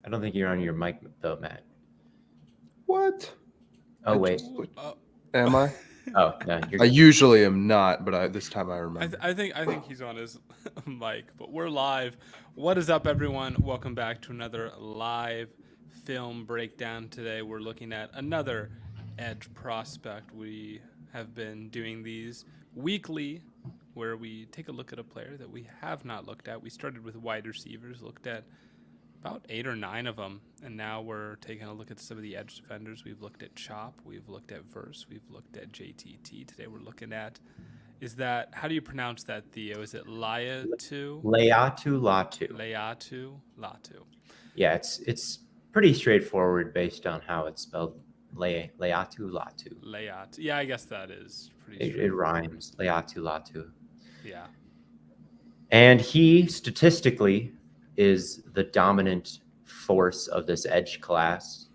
I don't think you're on your mic though, Matt. What? Oh, wait. Am I? Oh, no, you're I good. usually am not, but this time I remember. I think he's on his mic, but we're live. What is up, everyone? Welcome back to another live film breakdown. Today we're looking at another edge prospect. We have been doing these weekly, where we take a look at a player that we have not looked at. We started with wide receivers, looked at about 8 or 9 of them, and now we're taking a look at some of the edge defenders. We've looked at Chop, we've looked at Verse, we've looked at JTT. Today we're looking at, how do you pronounce that, Theo? Is it Laiatu? Latu. Latu. Yeah, it's pretty straightforward based on how it's spelled. Latu. Laiatu. Yeah, I guess that is pretty It rhymes. Latu. Yeah. And he statistically is the dominant force of this edge class.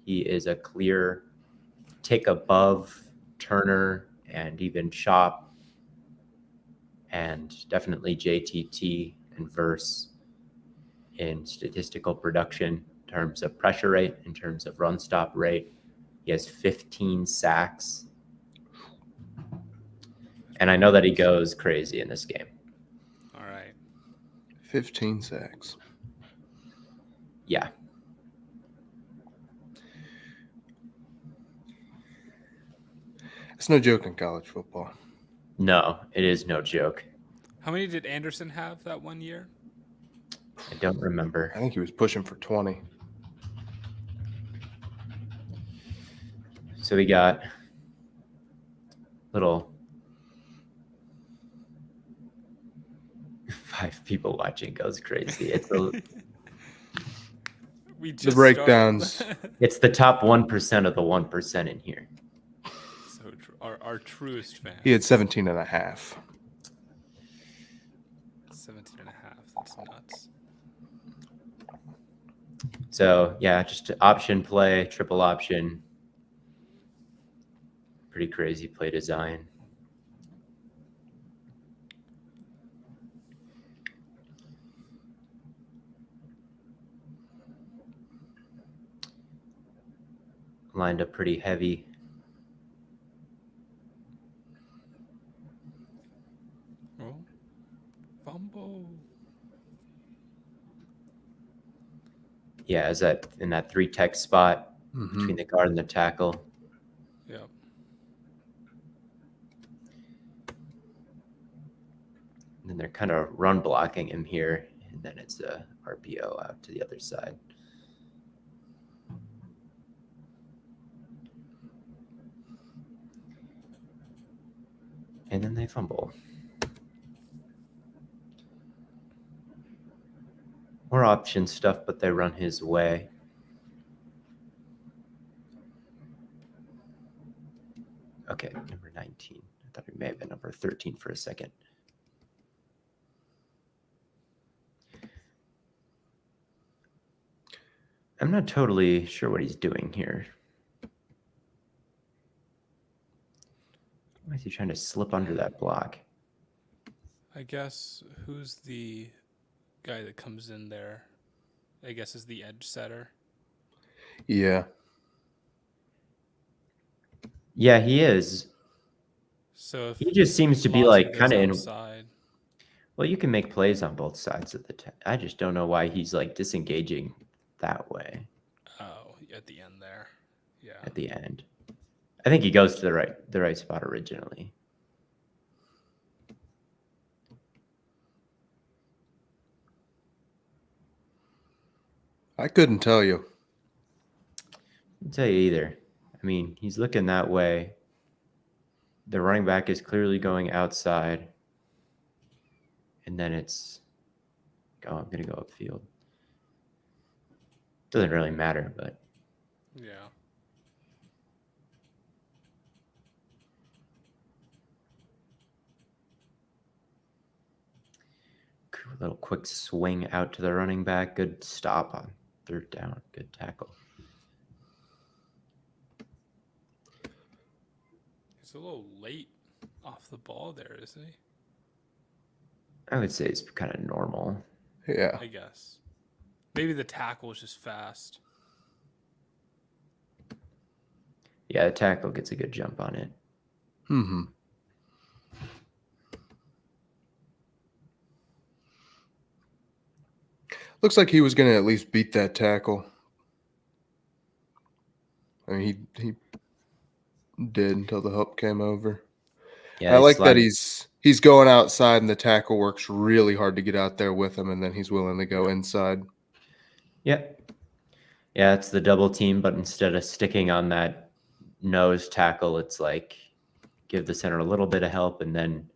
He is a clear tick above Turner and even Chop, and definitely JTT and Verse in statistical production, in terms of pressure rate, in terms of run stop rate. He has 15 sacks. And I know that he goes crazy in this game. All right. 15 sacks. Yeah. It's no joke in college football. No, it is no joke. How many did Anderson have that one year? I don't remember. I think he was pushing for 20. So we got little 5 people watching goes crazy. It's the breakdowns. It's the top 1% of the 1% in here. So our truest fan. He had 17 and a half. 17 and a half. That's nuts. So yeah, just option play, triple option. Pretty crazy play design. Lined up pretty heavy. Oh, fumble. Yeah, is that in that 3-tech spot between the guard and the tackle? Yep. And then they're kind of run blocking him here, and then it's a RPO out to the other side. And then they fumble. More option stuff, but they run his way. Okay, number 19. I thought it may have been number 13 for a second. I'm not totally sure what he's doing here. Why is he trying to slip under that block? I guess who's the guy that comes in there? I guess is the edge setter. Yeah. Yeah, he is. So if he just seems to be like kind of inside. Well, you can make plays on both sides of the I just don't know why he's like disengaging that way. Oh, at the end there. Yeah. At the end. I think he goes to the right spot originally. I couldn't tell you. I can't tell you either. I mean, he's looking that way. The running back is clearly going outside. And then it's, I'm going to go upfield. Doesn't really matter, but. Yeah. A little quick swing out to the running back. Good stop on 3rd down. Good tackle. He's a little late off the ball there, isn't he? I would say it's kind of normal. Yeah. I guess. Maybe the tackle was just fast. Yeah, the tackle gets a good jump on it. Mm-hmm. Looks like he was going to at least beat that tackle. I mean, he did until the hook came over. Yeah, I they like that slide- he's going outside and the tackle works really hard to get out there with him, and then he's willing to go inside. Yep. Yeah, it's the double team, but instead of sticking on that nose tackle, it's like give the center a little bit of help and then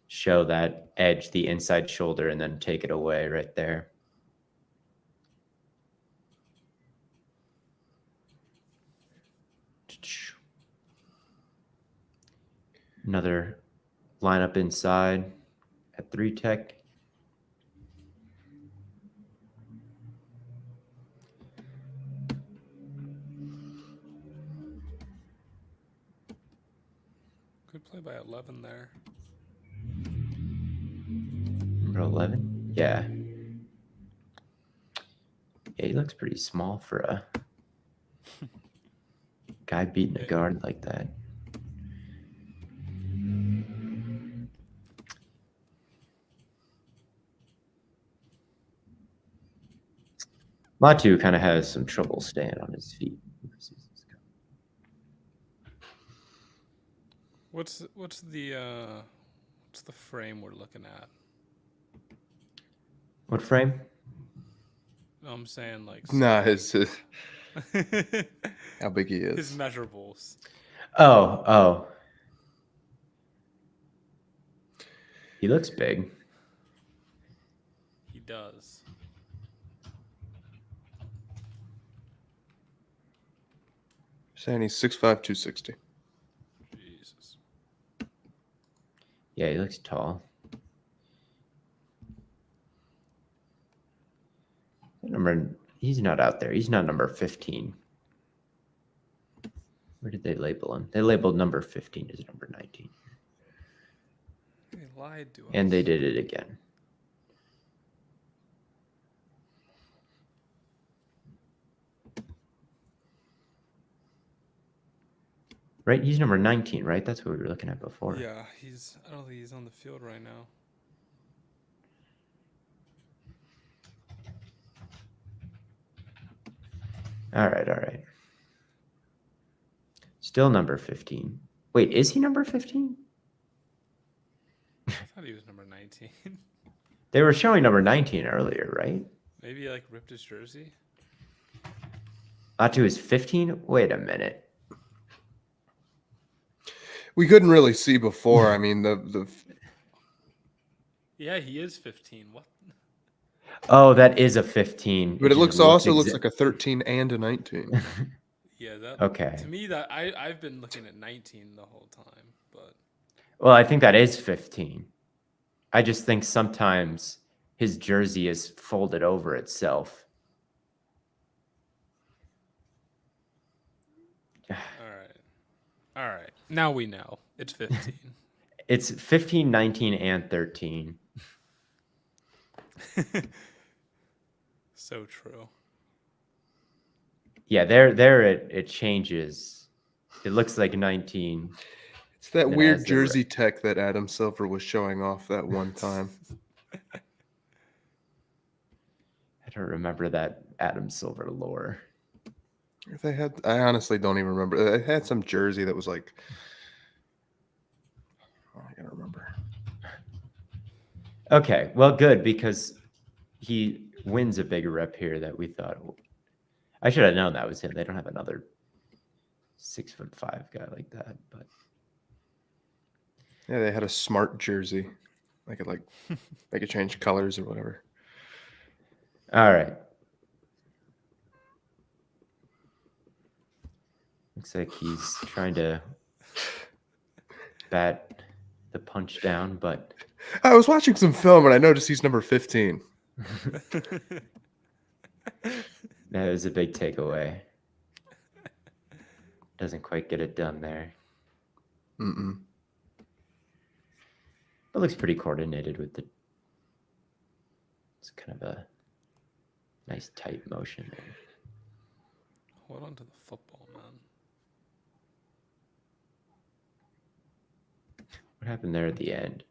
show that edge, the inside shoulder, and then take it away right there. Another lineup inside at 3 tech. Good play by 11 there. Number 11? Yeah. Yeah, he looks pretty small for a guy beating a guard like that. Latu kind of has some trouble staying on his feet. What's the frame we're looking at? What frame? I'm saying like Nah, his how big he his is. measurables. Oh. He looks big. He does. Saying he's 6'5", 260. Jesus. Yeah, he looks tall. He's not out there. He's not number 15. Where did they label him? They labeled number 15 as number 19. They lied to us. And they did it again. Right? He's number 19, right? That's what we were looking at before. Yeah, I don't think he's on the field right now. All right. Still number 15. Wait, is he number 15? I thought he was number 19. They were showing number 19 earlier, right? Maybe like ripped his jersey. Latu is 15? Wait a minute. We couldn't really see before. I mean, the Yeah, he is 15. What? Oh, that is a 15. but it just looks looks like a 13 and a 19. Yeah, that. Okay. To me, that I've been looking at 19 the whole time, but Well, I think that is 15. I just think sometimes his jersey is folded over itself. all right. Now we know it's 15. It's 15, 19, and 13. So true. Yeah, there it changes. It looks like 19. It's that Then weird as the jersey tech that Adam Silver was showing off that one time. I don't remember that Adam Silver lore. I honestly don't even remember. They had some jersey that was like, I gotta remember. Okay, well, good, because he wins a bigger rep here that we thought. I should have known that was him. They don't have another 6'5" guy like that, but Yeah, they had a smart jersey. They could change colors or whatever. all right. Looks like he's trying to bat the punch down, but I was watching some film and I noticed he's number 15. that was a big takeaway. Doesn't quite get it done there. Mm-mm. It looks pretty coordinated with the. It's kind of a Nice tight motion there. Hold on to the football, man. What happened there at the end?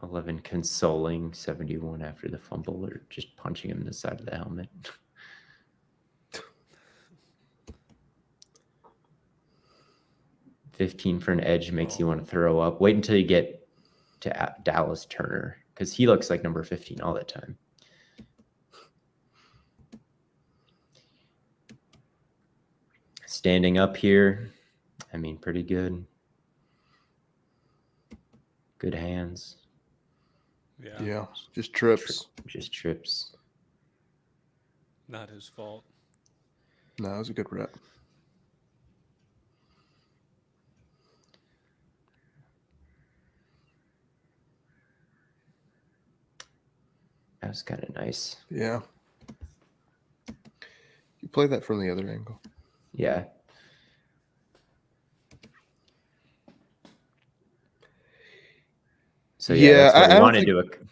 $11 consoling, 71 after the fumble, or just punching him in the side of the helmet. $15 for an edge makes you want to throw up. Wait until you get to Dallas Turner, because he looks like number 15 all the time. Standing up here, I mean, pretty good. Good hands. Yeah, just trips. Just trips. Not his fault. No, it was a good rep. That was kind of nice. Yeah. You play that from the other angle. Yeah. So Yeah, that's what I I don't want to think- do. Go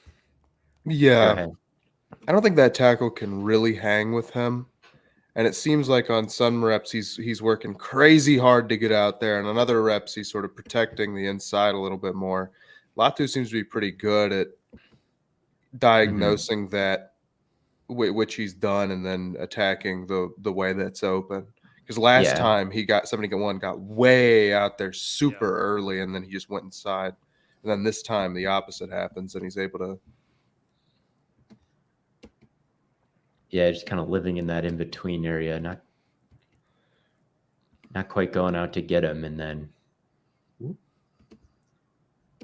Yeah. ahead. I don't think that tackle can really hang with him. And it seems like on some reps he's working crazy hard to get out there, and on other reps he's sort of protecting the inside a little bit more. Latu seems to be pretty good at diagnosing that, which he's done, and then attacking the way that's open. Because last time he got got way out there super early, and then he just went inside. And then this time the opposite happens, and he's able to. Yeah, just kind of living in that in-between area, not quite going out to get him, and then,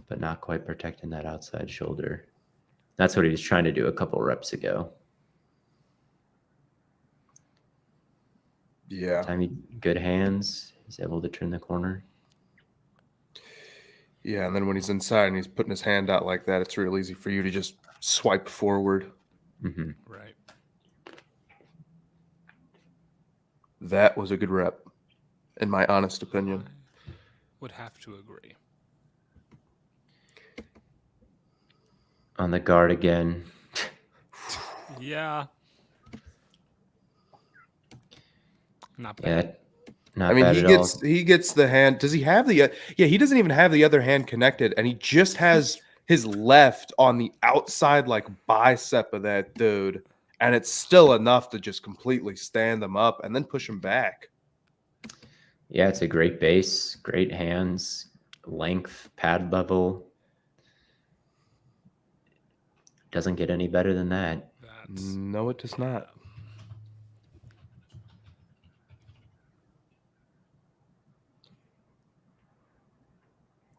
but not quite protecting that outside shoulder. That's what he was trying to do a couple reps ago. Yeah. Good hands. He's able to turn the corner. Yeah, and then when he's inside and he's putting his hand out like that, it's real easy for you to just swipe forward. Mm-hmm. Right. That was a good rep, in my honest opinion. I would have to agree. On the guard again. Yeah. Not Yeah, bad. not I mean, bad he at gets all. he gets the hand. Does he have the? Yeah, he doesn't even have the other hand connected, and he just has his left on the outside, like bicep of that dude, and it's still enough to just completely stand them up and then push him back. Yeah, it's a great base, great hands, length, pad level. Doesn't get any better than that. No, it does not.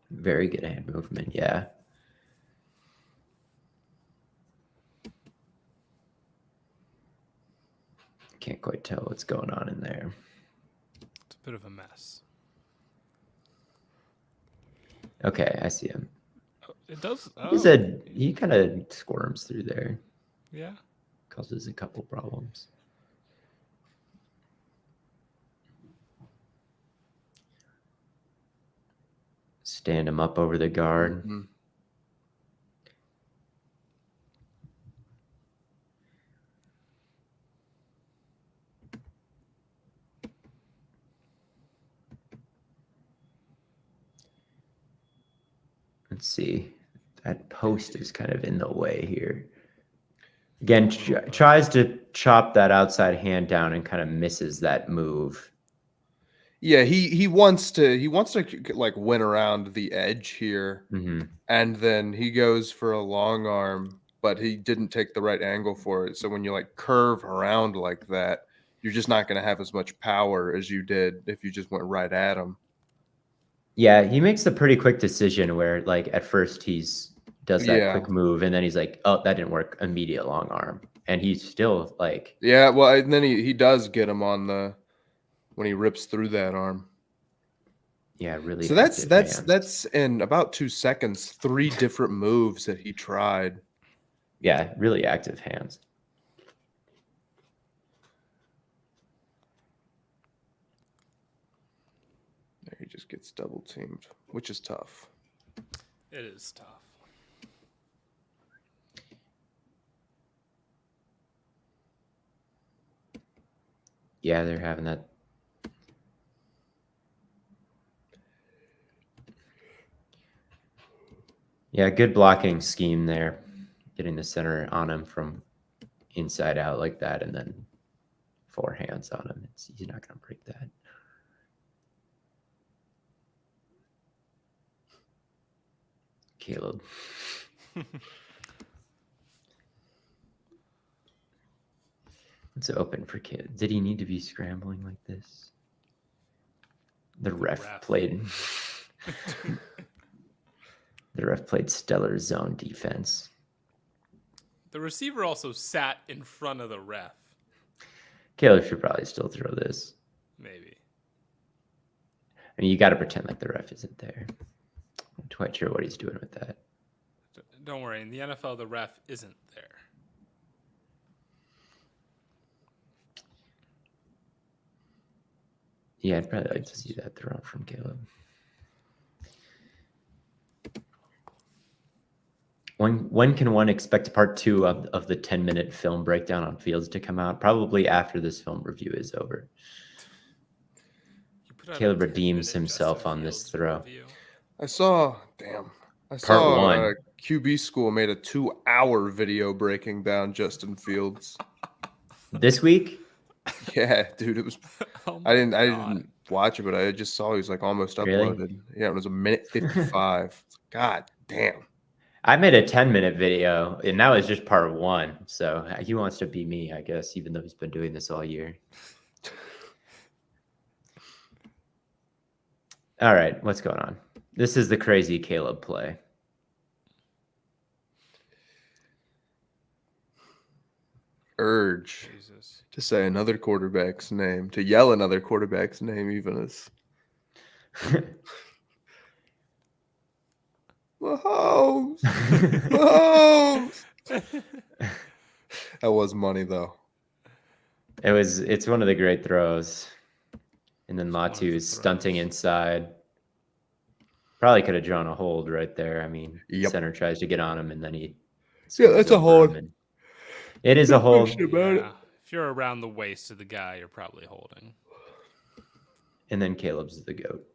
Very good hand movement, yeah. Can't quite tell what's going on in there. It's a bit of a mess. Okay, I see him. It does. He kind of squirms through there. Yeah. Causes a couple problems. Stand him up over the guard. Mm-hmm. Let's see. That post is kind of in the way here. Again, tries to chop that outside hand down and kind of misses that move. Yeah, he wants to like win around the edge here, and then he goes for a long arm, but he didn't take the right angle for it. So when you like curve around like that, you're just not going to have as much power as you did if you just went right at him. Yeah, he makes a pretty quick decision where, like, at first does that quick move, and then he's like, "Oh, that didn't work." Immediate long arm, and he's still like, yeah. Well, and then he does get him on when he rips through that arm. Yeah, really. So that's in about 2 seconds, 3 different moves that he tried. Yeah, really active hands. There he just gets double teamed, which is tough. It is tough. Yeah, they're having that. Yeah, good blocking scheme there. Getting the center on him from inside out like that, and then 4 hands on him. He's not going to break that. Caleb. It's open for Caleb. Did he need to be scrambling like this? The ref played. The ref played stellar zone defense. The receiver also sat in front of the ref. Caleb should probably still throw this. Maybe. I mean, you got to pretend like the ref isn't there. I'm not quite sure what he's doing with that. Don't worry. In the NFL, the ref isn't there. Yeah, I'd probably like to see that throw from Caleb. When can one expect part 2 of the 10-minute film breakdown on Fields to come out? Probably after this film review is over. Caleb redeems himself on this throw. I saw QB School made a 2-hour video breaking down Justin Fields. This week? Yeah, dude, it was. I didn't watch it, but I just saw he was like almost uploaded. Really? Yeah, it was 1:55. God damn. I made a 10-minute video, and that was just part 1. So he wants to be me, I guess, even though he's been doing this all year. All right, what's going on? This is the crazy Caleb play. Urge to say another quarterback's name, to yell another quarterback's name, even as Mahomes. Mahomes. That was money though. It's one of the great throws. And then Latu is stunting inside. Probably could have drawn a hold right there. I mean, center tries to get on him, and then he. Yeah, that's a hold. It is a hold. Yeah. If you're around the waist of the guy, you're probably holding. And then Caleb's the GOAT.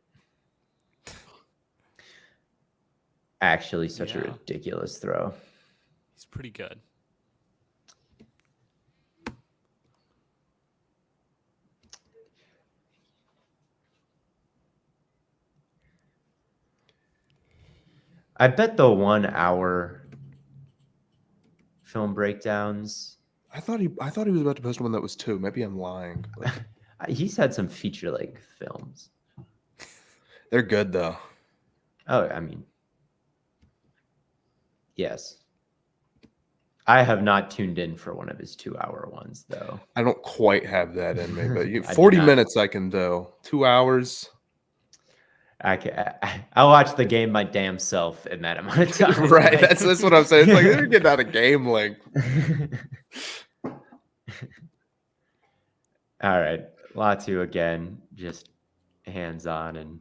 Actually, such a ridiculous throw. He's pretty good. I bet the 1 hour film breakdowns. I thought he was about to post one that was 2. Maybe I'm lying. But... He's had some feature-length films. They're good though. Oh, I mean, yes. I have not tuned in for one of his 2-hour ones though. I don't quite have that in me, but 40 minutes I can do. 2 hours. I'll watch the game my damn self in that amount of time. Right, that's what I'm saying. It's like they're getting out of game length. All right, Latu again, just hands on and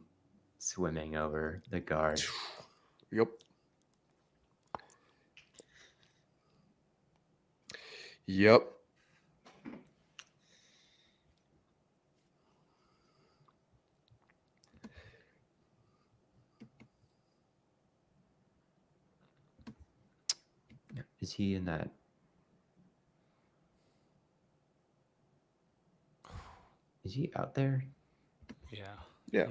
swimming over the guard. Yep. Yep. Is he in that? Is he out there? Yeah. Yeah.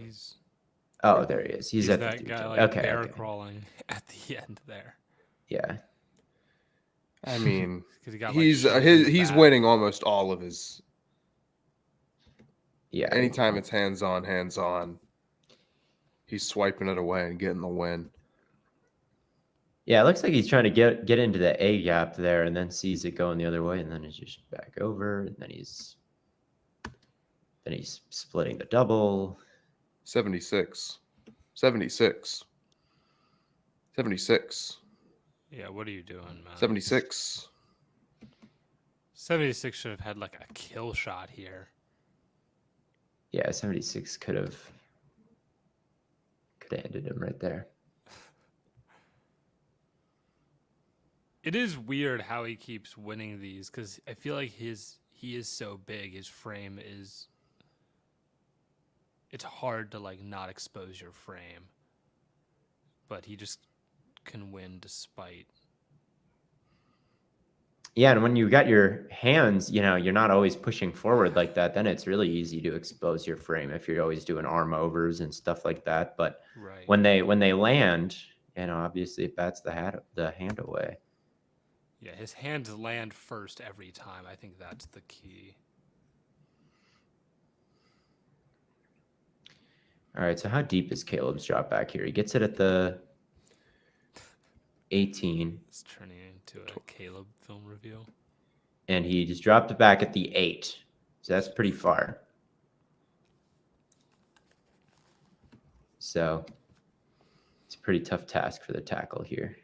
Oh, there he is. He's at that the guy like bear okay. crawling at the end there. Yeah. I mean, he he's winning almost all of his. Yeah. Anytime it's hands on, he's swiping it away and getting the win. Yeah, it looks like he's trying to get into the A gap there, and then sees it going the other way, and then it's just back over, and then he's splitting the double. 76. Yeah, what are you doing, man? 76. 76 should have had like a kill shot here. Yeah, 76 could have ended him right there. It is weird how he keeps winning these because I feel like he he is so big. His frame is. It's hard to like not expose your frame, but he just can win despite. Yeah, and when you got your hands, you're not always pushing forward like that, then it's really easy to expose your frame if you're always doing arm overs and stuff like that. But Right. when they land, obviously it bats the hand away. Yeah, his hands land first every time. I think that's the key. All right, so how deep is Caleb's drop back here? He gets it at the 18. It's turning into a Caleb film review. And he just dropped it back at the 8. So that's pretty far. So it's a pretty tough task for the tackle here.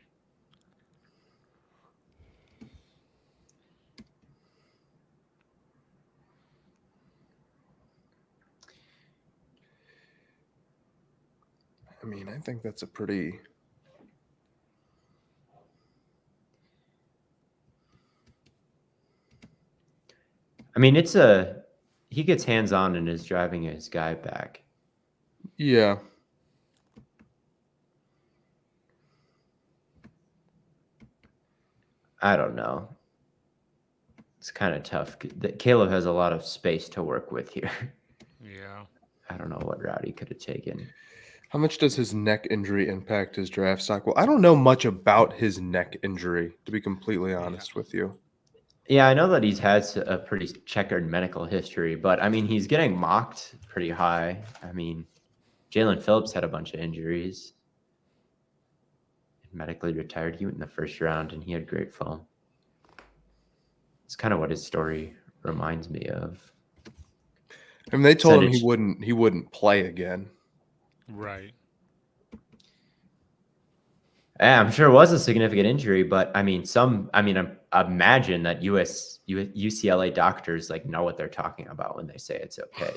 I mean, I think that's a pretty... I mean, he gets hands-on and is driving his guy back. Yeah. I don't know. It's kind of tough. Caleb has a lot of space to work with here. Yeah. I don't know what route he could have taken. How much does his neck injury impact his draft stock? Well, I don't know much about his neck injury, to be completely honest with you. Yeah, I know that he's had a pretty checkered medical history, but I mean, he's getting mocked pretty high. I mean, Jalen Phillips had a bunch of injuries. Medically retired. He went in the first round, and he had great film. It's kind of what his story reminds me of. I mean, they told him he wouldn't play again. Right. Yeah, I'm sure it was a significant injury, but I imagine that UCLA doctors know what they're talking about when they say it's okay.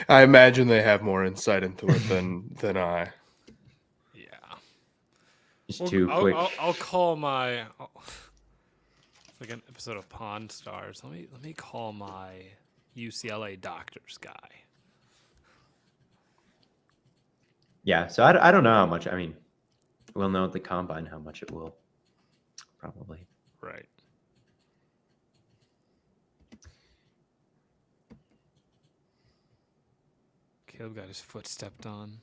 I imagine they have more insight into it than I. Yeah. Just too quick. I'll call my. It's like an episode of Pawn Stars. Let me call my UCLA doctors guy. Yeah, so I don't know how much. I mean, we'll know at the combine how much it will. Probably. Right. Caleb got his foot stepped on.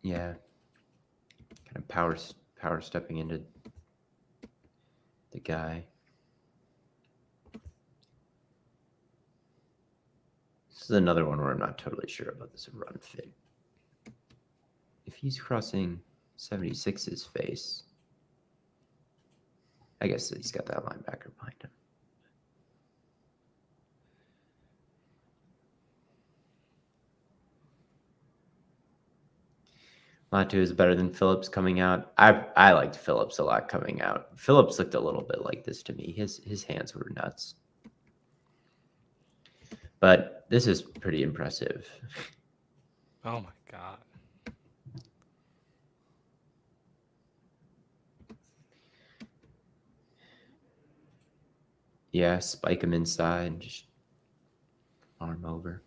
Yeah. Kind of power stepping into the guy. This is another one where I'm not totally sure about this run fit. If he's crossing 76's face, I guess he's got that linebacker behind him. Latu is better than Phillips coming out. I liked Phillips a lot coming out. Phillips looked a little bit like this to me. His hands were nuts. But this is pretty impressive. Oh my God. Yeah, spike him inside, just arm over.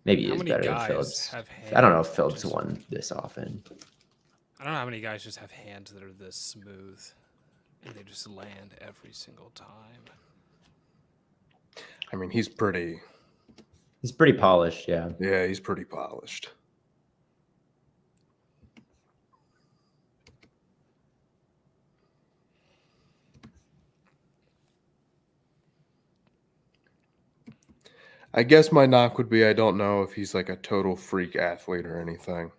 Maybe he is better than Phillips. I don't know if Phillips won this often. I don't know how many guys just have hands that are this smooth and they just land every single time. I mean, he's pretty polished, yeah. Yeah, he's pretty polished. I guess my knock would be I don't know if he's like a total freak athlete or anything.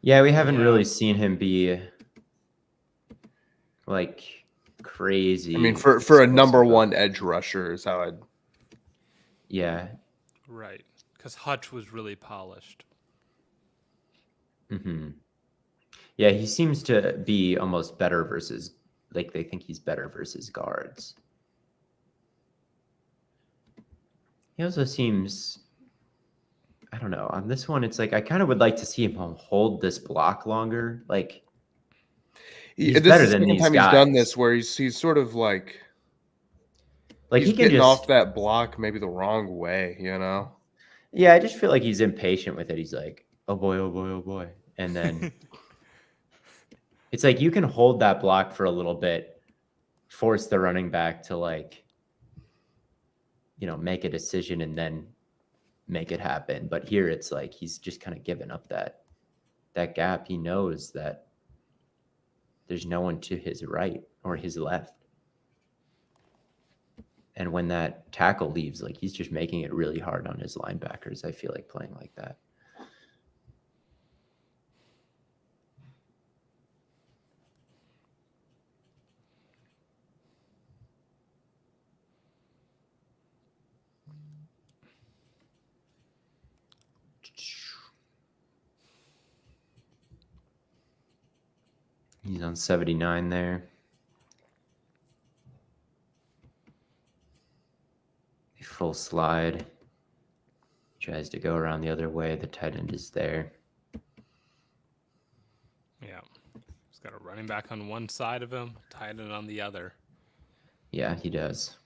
Yeah, we haven't really seen him be like crazy. I mean, for a number one edge rusher is how I'd. Yeah. Right. Because Hutch was really polished. Mm-hmm. Yeah, he seems to be almost better versus, they think he's better versus guards. He also seems, I don't know. On this one, it's like I kind of would like to see him hold this block longer. Like he's This better is the than second these time guys. he's done this where he's sort of like he's he can getting just off that block maybe the wrong way, you know? Yeah, I just feel like he's impatient with it. He's like, oh boy, oh boy, oh boy. And then it's like you can hold that block for a little bit, force the running back to like, make a decision and then make it happen. But here it's like he's just kind of given up that gap. He knows that there's no one to his right or his left. And when that tackle leaves, like he's just making it really hard on his linebackers. I feel like playing like that. He's on 79 there. Full slide. Tries to go around the other way. The tight end is there. Yeah. He's got a running back on one side of him, tight end on the other. Yeah, he does.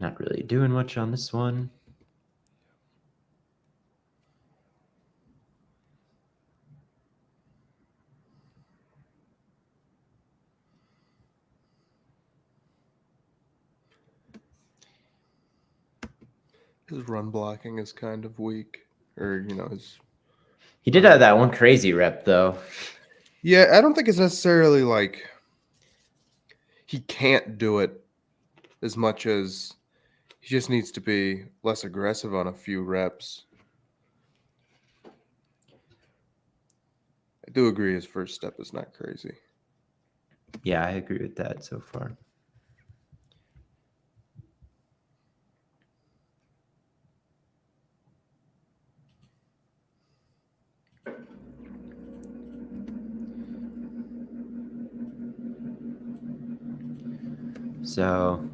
Not really doing much on this one. His run blocking is kind of weak. Or, He did have that one crazy rep, though. Yeah, I don't think it's necessarily like he can't do it as much as he just needs to be less aggressive on a few reps. I do agree his first step is not crazy. Yeah, I agree with that so far. So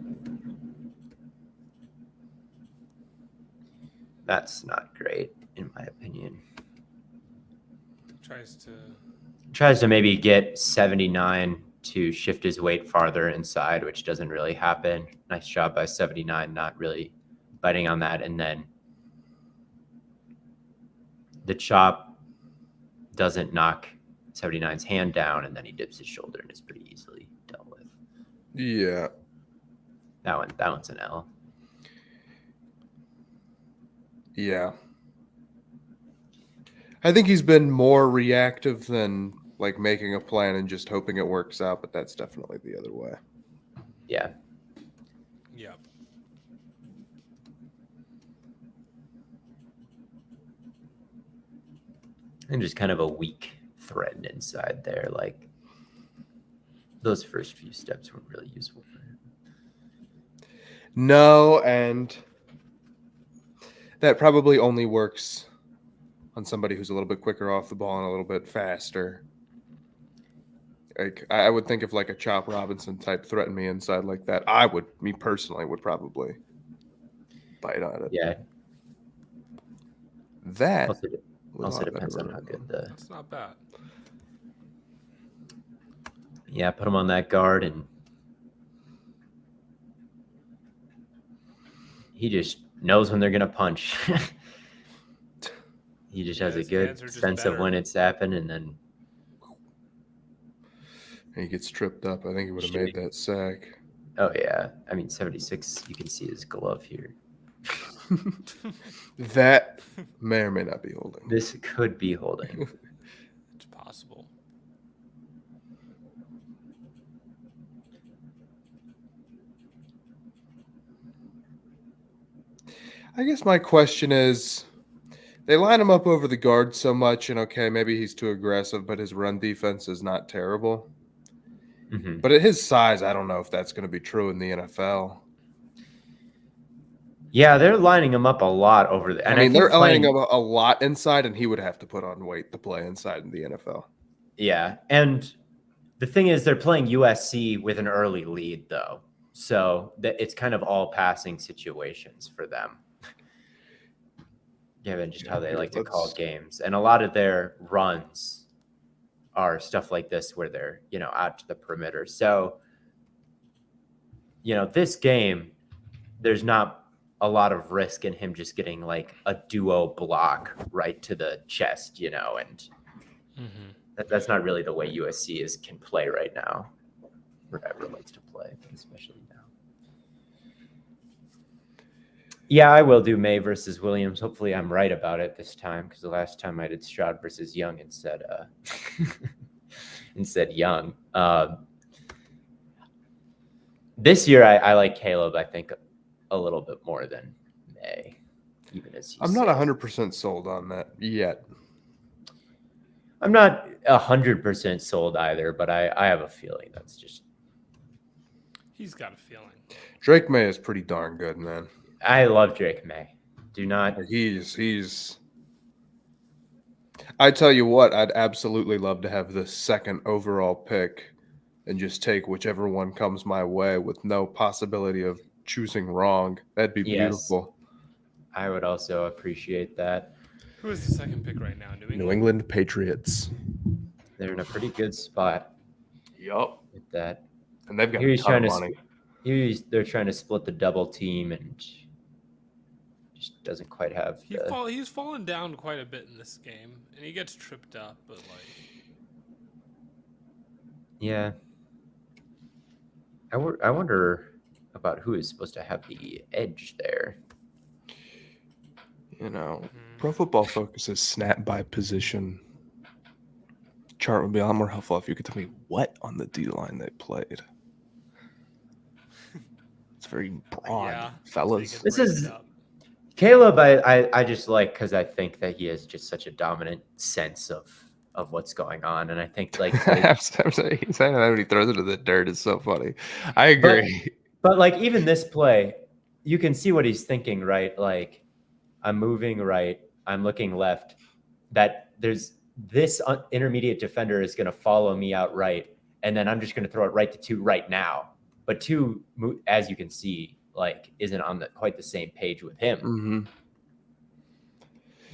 that's not great, in my opinion. Tries to maybe get 79 to shift his weight farther inside, which doesn't really happen. Nice job by 79, not really biting on that. And then the chop doesn't knock 79's hand down, and then he dips his shoulder and is pretty easily dealt with. Yeah. That one's an L. Yeah. I think he's been more reactive than like making a plan and just hoping it works out, but that's definitely the other way. Yeah. Yep. And just kind of a weak thread inside there. Like those first few steps weren't really useful for him. No, and that probably only works on somebody who's a little bit quicker off the ball and a little bit faster. Like I would think if like a Chop Robinson type threatened me inside like that, me personally would probably bite on it. Yeah. That also depends on how good That's not bad. Yeah, put him on that guard and he just knows when they're gonna punch. He just has a good sense of when it's happened, and then he gets tripped up. I think he would have made that sack. Oh yeah, I mean 76. You can see his glove here. That may or may not be holding. This could be holding. It's possible. I guess my question is, they line him up over the guard so much, and okay, maybe he's too aggressive, but his run defense is not terrible. Mm-hmm. But at his size, I don't know if that's going to be true in the NFL. Yeah, they're lining him up a lot over there. And I mean, they're lining playing him a lot inside, and he would have to put on weight to play inside in the NFL. Yeah, and the thing is, they're playing USC with an early lead, though, so it's kind of all passing situations for them. Given just how they like to call games, and a lot of their runs are stuff like this, where they're out to the perimeter. So, this game, there's not a lot of risk in him just getting like a duo block right to the chest, and. Mm-hmm. That's not really the way USC can play right now, or ever likes to play, especially now. Yeah, I will do May versus Williams. Hopefully, I'm right about it this time, because the last time I did Stroud versus Young and said Young. This year, I like Caleb. I think a little bit more than May, even as I'm not 100% sold on that yet. I'm not 100% sold either, but I have a feeling that's just. He's got a feeling. Drake May is pretty darn good, man. I love Drake May. Do not. He's. I tell you what, I'd absolutely love to have the second overall pick and just take whichever one comes my way with no possibility of choosing wrong. That'd be beautiful. I would also appreciate that. Who is the second pick right now? New England Patriots. They're in a pretty good spot. Yup. With that. And they've got a ton of money. They're trying to split the double team and just doesn't quite have. He's fallen down quite a bit in this game, and he gets tripped up, but like. Yeah. I wonder about who is supposed to have the edge there. Pro Football Focus's snap by position chart would be a lot more helpful if you could tell me what on the D line they played. It's very broad, fellas. This is Caleb. I just like, because I think that he has just such a dominant sense of what's going on, and I think like I'm saying that when he throws it to the dirt is so funny. I agree, but like even this play, you can see what he's thinking, right? Like, I'm moving right, I'm looking left, that there's this intermediate defender is going to follow me out right, and then I'm just going to throw it right to 2 right now. But 2, as you can see, like isn't on quite the same page with him. Mm-hmm.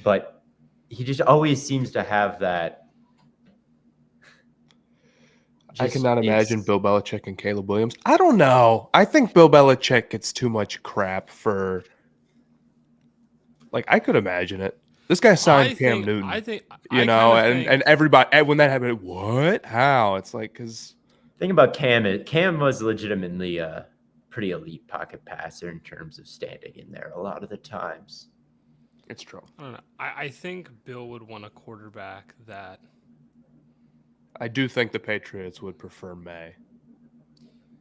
But he just always seems to have that. I cannot imagine Bill Belichick and Caleb Williams. I don't know. I think Bill Belichick gets too much crap for. Like, I could imagine it. This guy signed Cam Newton. And everybody, when that happened, what? How? It's like, because. Thing about Cam was legitimately a pretty elite pocket passer in terms of standing in there a lot of the times. It's true. I don't know. I think Bill would want a quarterback that. I do think the Patriots would prefer May,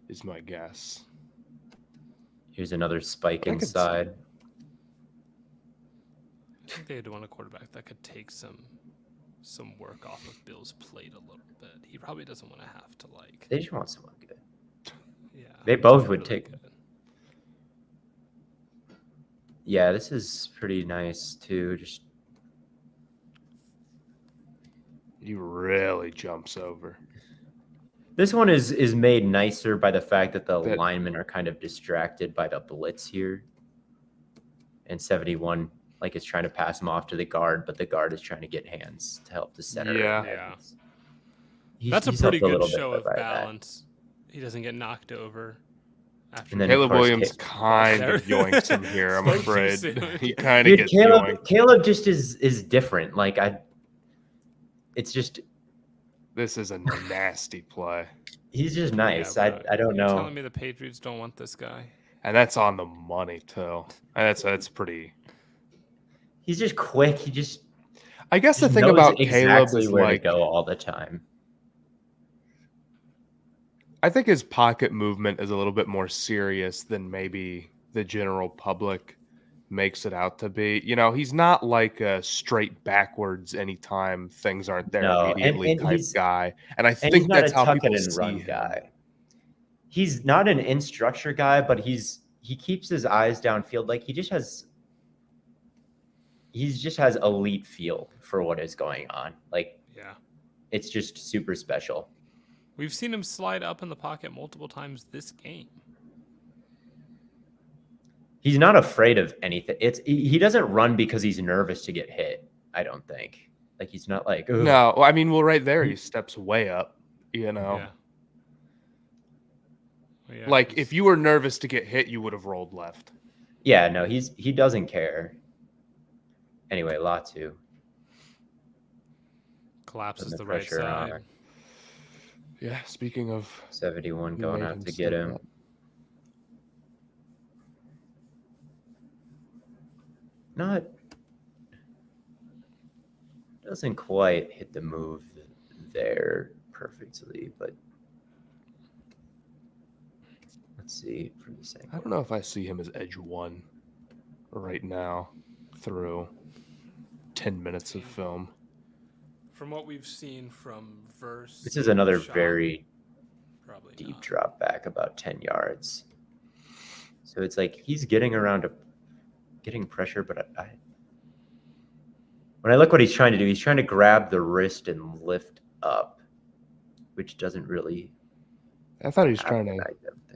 is my guess. Here's another spike inside. I think they'd want a quarterback that could take some work off of Bill's plate a little bit. He probably doesn't want to have to like. They just want someone good. Yeah. They both would really take. Good. Yeah, this is pretty nice too. Just. He really jumps over. This one is made nicer by the fact that the linemen are kind of distracted by the blitz here. And 71 like is trying to pass him off to the guard, but the guard is trying to get hands to help the center. Yeah. That's a pretty good show of balance. He doesn't get knocked over. And then Caleb Williams kind of yoinks him here, I'm afraid. He kind of gets yoinked. Caleb just is different. Like it's just. This is a nasty play. He's just nice. Yeah, I don't know. You're telling me the Patriots don't want this guy? And that's on the money too. And that's pretty. He's just quick. I guess the thing about Caleb is where like to go all the time. I think his pocket movement is a little bit more serious than maybe the general public makes it out to be. He's not like a straight backwards anytime things aren't there immediately type guy. And I think that's how people see him. Guy. He's not an in structure guy, but he's he keeps his eyes downfield. Like he just has elite feel for what is going on. Like, Yeah. it's just super special. We've seen him slide up in the pocket multiple times this game. He's not afraid of anything. He doesn't run because he's nervous to get hit, I don't think. Like, he's not like, ugh. No, I mean, well, right there, he steps way up, you know. Yeah. Well, yeah, Like, 'cause if you were nervous to get hit, you would have rolled left. Yeah, no, he doesn't care. Anyway, Latu. collapses putting the the right pressure on side. her. Yeah, speaking of 71 who going made out him to get step him. up. Not doesn't quite hit the move there perfectly, but let's see from this I angle. don't know if I see him as edge 1 right now through 10 minutes of film. From what we've seen from Verse, This is another shot, very probably deep not. drop back, about 10 yards. So it's like he's getting around to getting pressure, but when I look what he's trying to do, he's trying to grab the wrist and lift up, which doesn't really I thought he was happen, trying to. I don't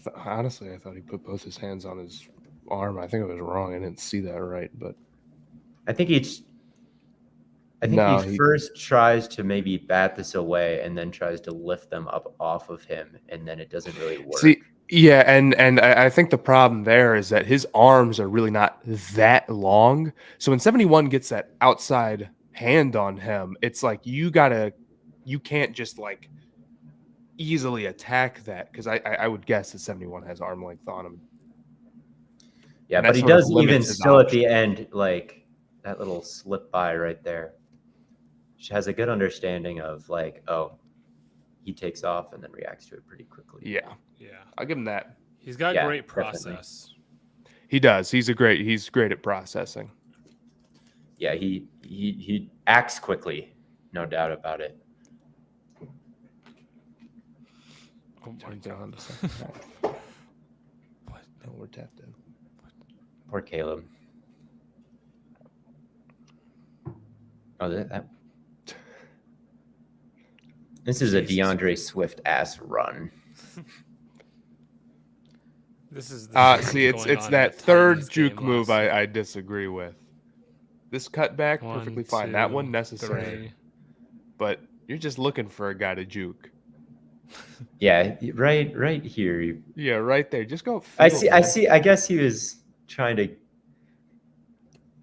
think. Honestly, I thought he put both his hands on his arm. I think I was wrong. I didn't see that right, but I think No, he first tries to maybe bat this away and then tries to lift them up off of him, and then it doesn't really work. see, yeah, and I think the problem there is that his arms are really not that long. So when 71 gets that outside hand on him, it's like you can't just like easily attack that, because I would guess that 71 has arm length on him. Yeah, And but that he sort of does limits even his still at options. the end, like that little slip by right there. She has a good understanding of like, oh, he takes off and then reacts to it pretty quickly. Yeah, Yeah. I'll give him that. He's got Yeah, great definitely. process. He does. He's great at processing. Yeah, he acts quickly, no doubt about it. Oh my Turns it on god. to second half. What? No, we're tapped in. Poor Caleb. Oh, that. This is a Jesus. DeAndre Swift ass run. This is the See, it's going on in that the third Titans juke game move last year. I disagree with. This cutback, perfectly fine. That one 1, 2, necessary. 3. But you're just looking for a guy to juke. Yeah, right here. Yeah, right there. Just go. I field see. it. I guess he was trying to.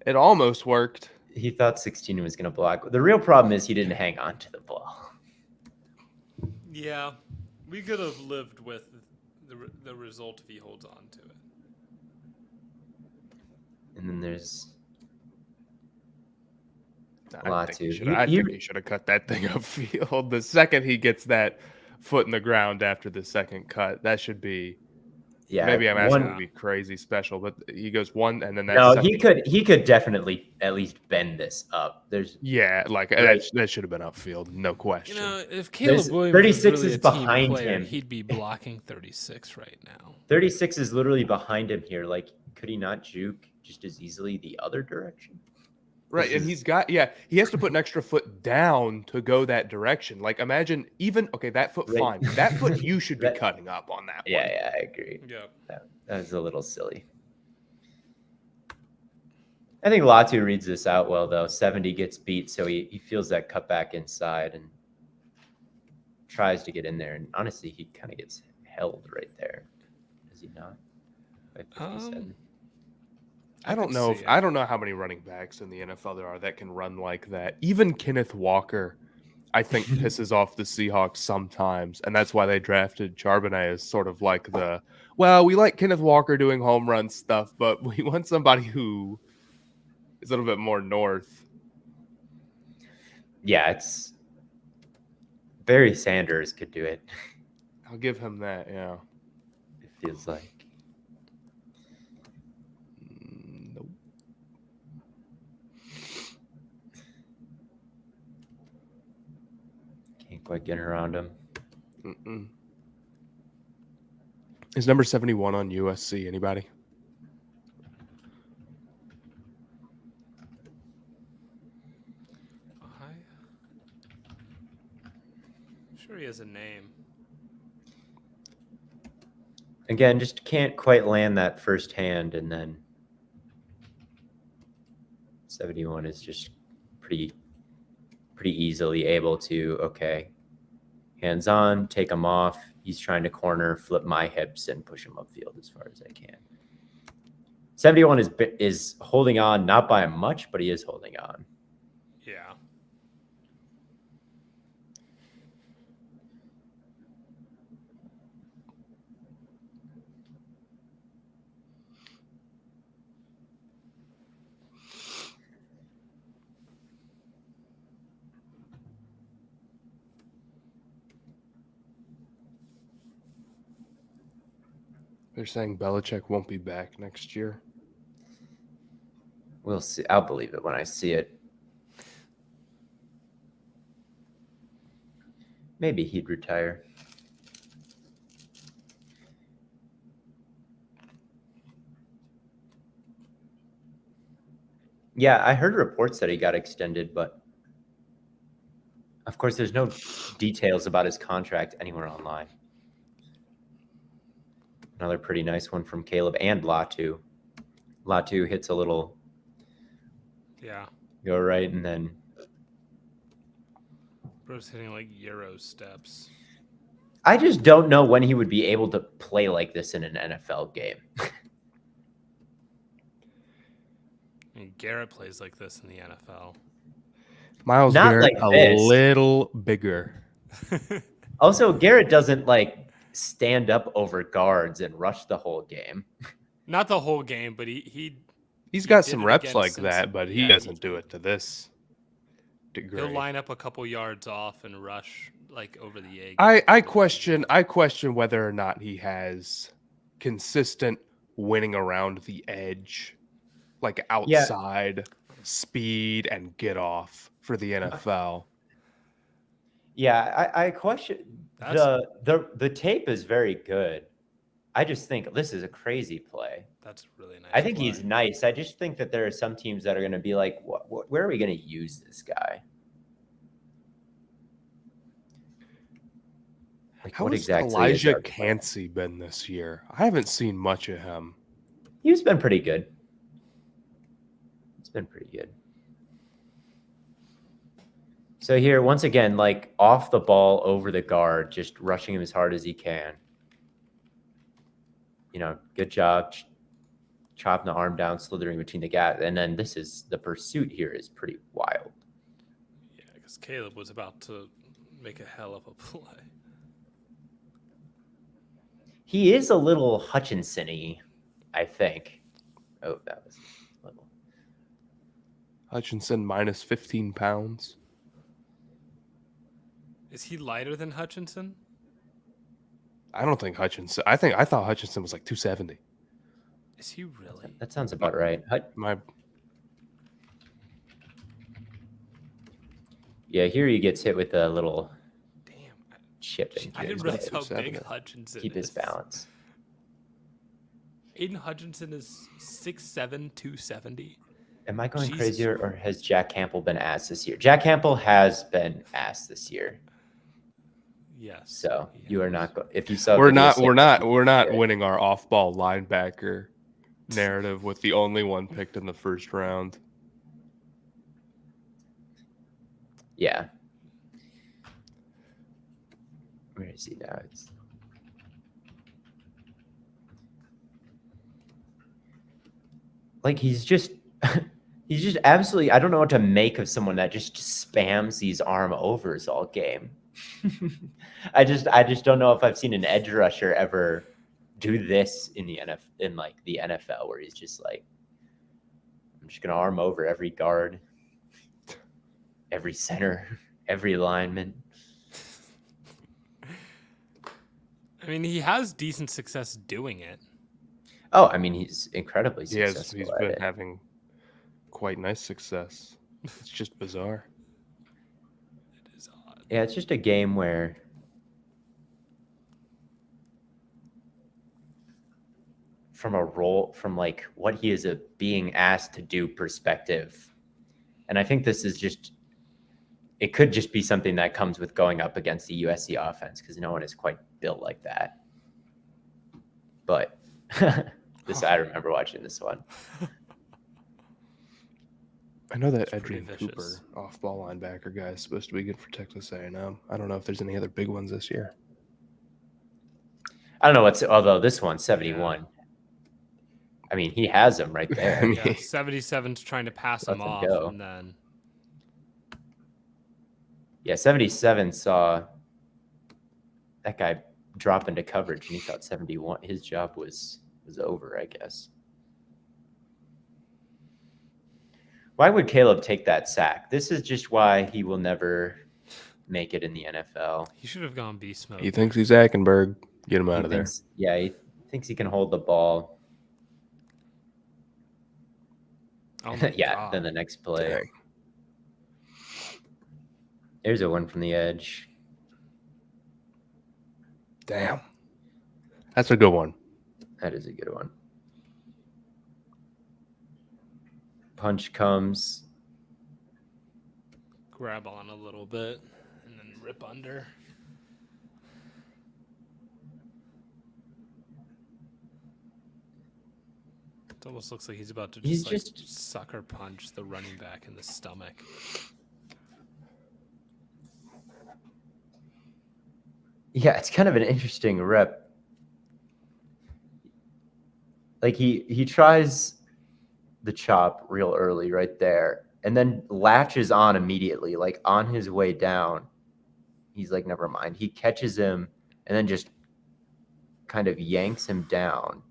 It almost worked. He thought 16 was going to block. The real problem is he didn't hang on to the ball. Yeah, we could have lived with the result if he holds on to it. And then there's I Latu. think he should have cut that thing upfield. The second he gets that foot in the ground after the second cut, that should be. Yeah, Maybe I'm asking him to be crazy special, but he goes one, and then that's no. He could definitely at least bend this up. There's like that should have been upfield, no question. You know, if Caleb Williams 36 was really is a team behind player, him. he'd be blocking 36 right now. 36 is literally behind him here. Like, could he not juke just as easily the other direction? Right, and he has to put an extra foot down to go that direction. Like, imagine that foot, Right. fine. That foot you should be cutting up on that one. Yeah, I agree. Yeah. That was a little silly. I think Latu reads this out well, though. 70 gets beat, so he feels that cut back inside and tries to get in there. And honestly, he kind of gets held right there. Does he not? By 57. I don't know how many running backs in the NFL there are that can run like that. Even Kenneth Walker, I think, pisses off the Seahawks sometimes, and that's why they drafted Charbonnet as sort of like we like Kenneth Walker doing home run stuff, but we want somebody who is a little bit more north. Yeah, it's Barry Sanders could do it. I'll give him that, yeah. It feels like. Nope. Can't quite get around him. Mm-mm. Is number 71 on USC? Anybody? I'm sure he has a name. Again, just can't quite land that first hand, and then 71 is just pretty easily able to, okay, hands on, take him off. He's trying to corner, flip my hips, and push him upfield as far as I can. 71 is holding on, not by much, but he is holding on. Yeah. They're saying Belichick won't be back next year. We'll see. I'll believe it when I see it. Maybe he'd retire. Yeah, I heard reports that he got extended, but of course, there's no details about his contract anywhere online. Another pretty nice one from Caleb and Latu. Latu hits a little go right, and then Bro's hitting like Euro steps. I just don't know when he would be able to play like this in an NFL game. I mean, Garrett plays like this in the NFL. Miles Not Garrett like a this. little bigger. Also, Garrett doesn't like stand up over guards and rush the whole game. Not the whole game, but he's got did some it reps against like Cincy. that, but he Yeah, doesn't do it to this degree. He'll line up a couple yards off and rush like over the egg. I question whether or not he has consistent winning around the edge, like outside speed and get off for the NFL. Yeah, I question the tape is very good. I just think this is a crazy play. That's really nice. I think play. he's nice. I just think that there are some teams that are going to be like, where are we going to use this guy? Like, How what has exactly Elijah is Cansey been this year? I haven't seen much of him. He's been pretty good. It's been pretty good. So here, once again, like off the ball over the guard, just rushing him as hard as he can. You know, good job chopping the arm down, slithering between the gap. And then the pursuit here is pretty wild. Yeah, because Caleb was about to make a hell of a play. He is a little Hutchinson-y, I think. Oh, that was a little. Hutchinson minus 15 pounds. Is he lighter than Hutchinson? I don't think Hutchinson. I thought Hutchinson was like 270. Is he really? That sounds about right. Yeah, here he gets hit with a little chip. I didn't realize how big Hutchinson keep his balance. Aiden Hutchinson is 6'7", 270. Am I going crazy, or has Jack Campbell been asked this year? Jack Campbell has been asked this year. Yes. So you are not. If you saw, we're not winning our off-ball linebacker narrative with the only one picked in the first round. Yeah. Where is he now? It's like he's just absolutely. I don't know what to make of someone that just spams these arm overs all game. I just don't know if I've seen an edge rusher ever do this in the NFL, where he's just like, I'm just gonna arm over every guard, every center, every lineman. I mean, he has decent success doing it. Oh, I mean, he's incredibly successful. He's been having quite nice success. It's just bizarre. It is odd. Yeah, it's just a game where from a role, from like what he is being asked to do perspective. And I think this is just, it could just be something that comes with going up against the USC offense because no one is quite built like that. But I remember watching this one. I know that It's pretty Adrian vicious. Cooper off-ball linebacker guy is supposed to be good for Texas A&M. I don't know if there's any other big ones this year. I don't know although this one's 71. Yeah. I mean, he has him right there. I mean, Yeah, 77's trying to pass him Let them off, go. and then Yeah, 77 saw that guy drop into coverage, and he thought 71, his job was over, I guess. Why would Caleb take that sack? This is just why he will never make it in the NFL. he should have gone beast mode. he thinks he's Ackenberg. Get him out of there. Yeah, he thinks he can hold the ball. Oh my Yeah, God. then the next play. Dang. There's a one from the edge. Damn. That's a good one. That is a good one. Punch comes. Grab on a little bit and then rip under. It almost looks like he's about to just sucker punch the running back in the stomach. Yeah, it's kind of an interesting rep. Like he tries the chop real early right there and then latches on immediately, like on his way down. He's like, never mind. He catches him and then just kind of yanks him down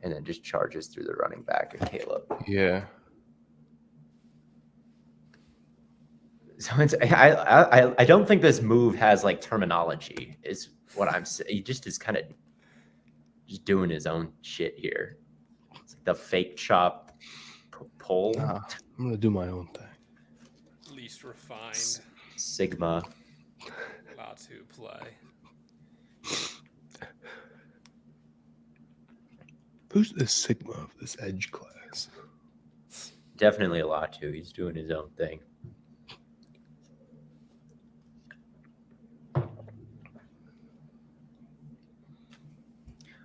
and then just charges through the running back of Caleb. Yeah. So it's, I don't think this move has like terminology is what I'm saying. He just is kind of just doing his own shit here. It's like the fake chop pull. Nah, I'm going to do my own thing. Least refined Sigma. Latu play. Who's the Sigma of this edge class? Definitely a Latu. He's doing his own thing.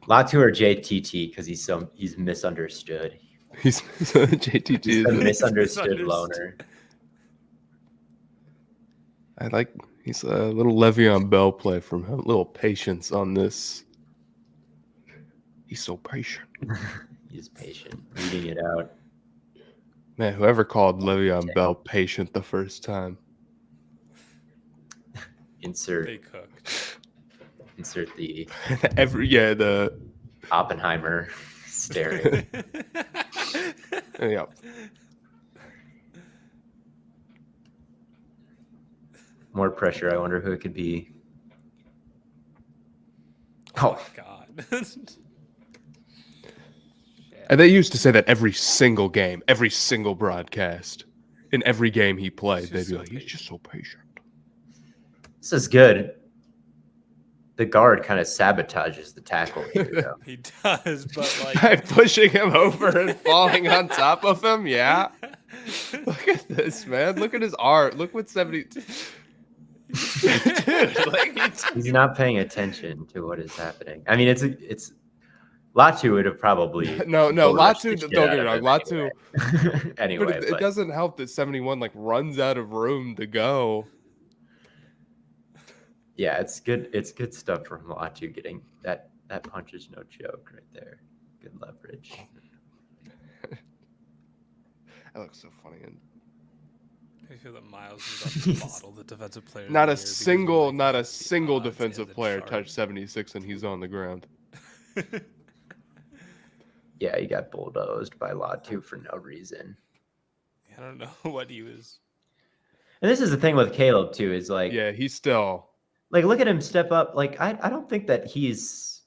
Latu or JTT because he's misunderstood. He's JTT. He's a misunderstood loner. I like he's a little Le'Veon Bell play from him. A little patience on this. He's so patient. He's patient, reading it out. Man, whoever called Le'Veon Bell patient the first time. They cooked. Insert the the Oppenheimer staring. Yeah. More pressure. I wonder who it could be. Oh my God. And they used to say that every single game, every single broadcast, in every game he played, they'd be like, he's just so patient. This is good. The guard kind of sabotages the tackle here, though. He does, but like By pushing him over and falling on top of him, yeah. Look at this, man. Look at his art. Look what 70. Dude, like He's not paying attention to what is happening. I mean, it's Latu would have probably no, Latu. Don't get it wrong, Latu. Latu. Anyway, But it doesn't help that 71 like runs out of room to go. Yeah, it's good. It's good stuff from Latu getting that punch is no joke right there. Good leverage. That looks so funny. And I feel that Miles is about to bottle the defensive player. not of a the year because single, of, like, not a the single odds defensive and the player chart. touched 76 and he's on the ground. Yeah, he got bulldozed by Latu for no reason. I don't know what he was. And this is the thing with Caleb too, is like, Yeah, he's still. like look at him step up. Like I don't think that he's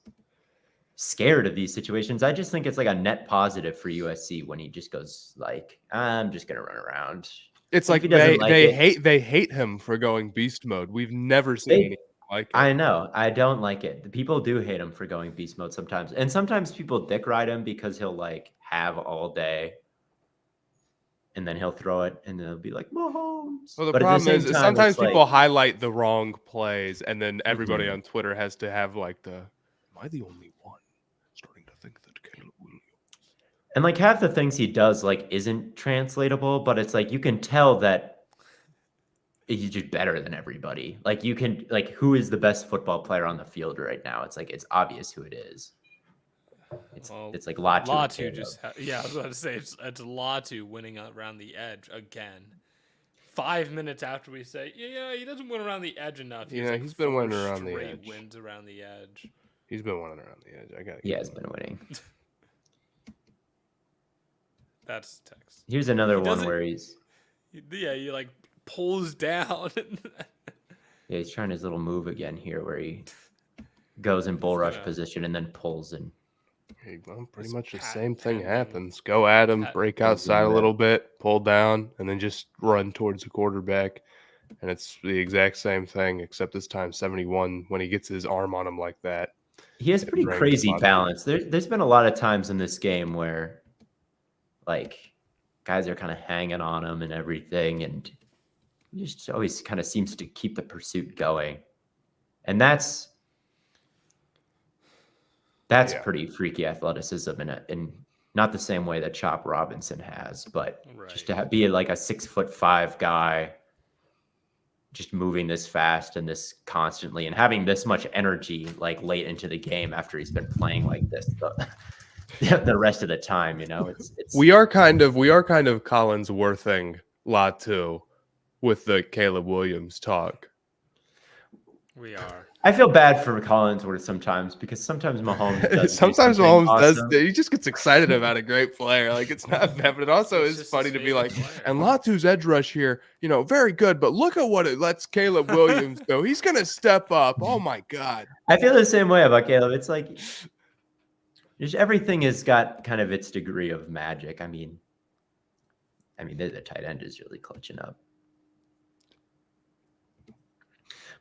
scared of these situations. I just think it's like a net positive for USC when he just goes like, I'm just gonna run around. It's If like he doesn't like it- they hate him for going beast mode. We've never seen They- anything like it. I know. I don't like it. The people do hate him for going beast mode sometimes. And sometimes people dick ride him because he'll like have all day and then he'll throw it and they'll be like, Mahomes. Well, the But at the problem same is time, sometimes it's like, people highlight the wrong plays, and then everybody Mhm. on Twitter has to have like the, am I the only one starting to think that Caleb Williams? and like half the things he does like isn't translatable, but it's like you can tell that he's just better than everybody. Like you can like who is the best football player on the field right now? It's like it's obvious who it is. It's like Latu. Latu just I was about to say it's Latu winning around the edge again. 5 minutes after we say, yeah, he doesn't win around the edge enough. Yeah, he's been winning around the straight edge. wins around the edge. He's been winning around the edge. I got. He has been winning. That's text. Here's another He one doesn't- where he's he like pulls down. yeah, he's trying his little move again here where he goes in bull rush Yeah. position and then pulls and Hey, well, pretty Just much the pat- same thing patting him. happens. Go at him, Pat- break Pulls him outside a in. little bit, pull down, and then just run towards the quarterback. And it's the exact same thing, except this time 71 when he gets his arm on him like that. he has It pretty brings crazy Latu. balance. There's been a lot of times in this game where like guys are kind of hanging on him and everything, and he just always kind of seems to keep the pursuit going. And that's Yeah. pretty freaky athleticism in not the same way that Chop Robinson has, but just to be like a 6'5" guy, just moving this fast and this constantly and having this much energy like late into the game after he's been playing like this the rest of the time, it's We are kind of Collinsworthing Latu with the Caleb Williams talk. We are. I feel bad for Collinsworth sometimes because sometimes Mahomes does Sometimes do something Mahomes does. awesome. He just gets excited about a great player. Like it's not bad, but it also It's is just funny his to be favorite like, player. and Latu's edge rush here, very good. But look at what it lets Caleb Williams do. He's gonna step up. Oh my god. I feel the same way about Caleb. It's like just everything has got kind of its degree of magic. I mean, the tight end is really clutching up.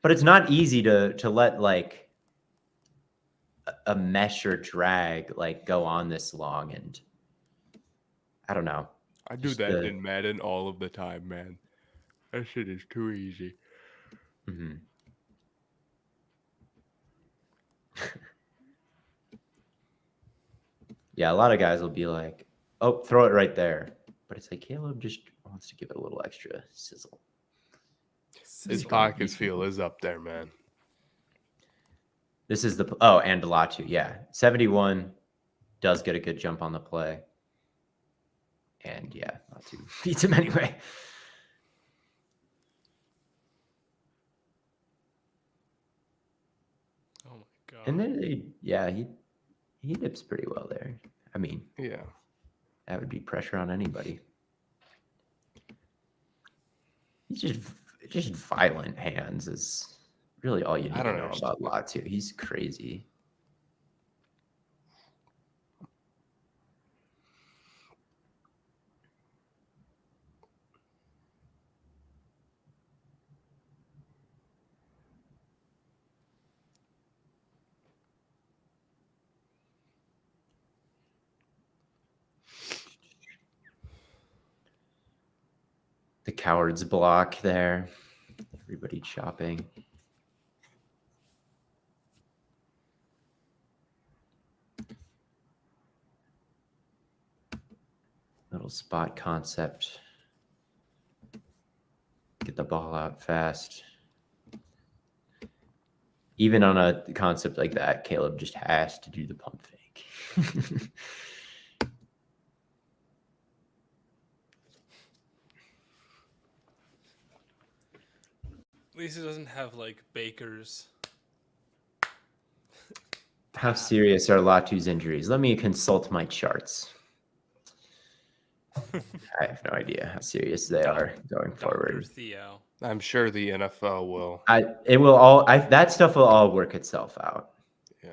But it's not easy to let like a mesh or drag like go on this long, and I don't know. I do Just that the- in Madden all of the time, man. That shit is too easy. Mhm. Yeah, a lot of guys will be like, "Oh, throw it right there," but it's like Caleb just wants to give it a little extra sizzle. His pocket feel is up there, man. This is and Latu, yeah, 71 does get a good jump on the play, and yeah, Latu beats him anyway. Oh my god. And then he dips pretty well there. I mean, Yeah. that would be pressure on anybody. He's just violent hands is really all you need to don't know understand. about Latu. He's crazy. The coward's block there. Everybody chopping. Little spot concept. Get the ball out fast. Even on a concept like that, Caleb just has to do the pump fake. At least it doesn't have like Baker's. How serious are Latu's injuries? Let me consult my charts. I have no idea how serious they are going Dr. forward. Theo. I'm sure the NFL will. That stuff will all work itself out. Yeah.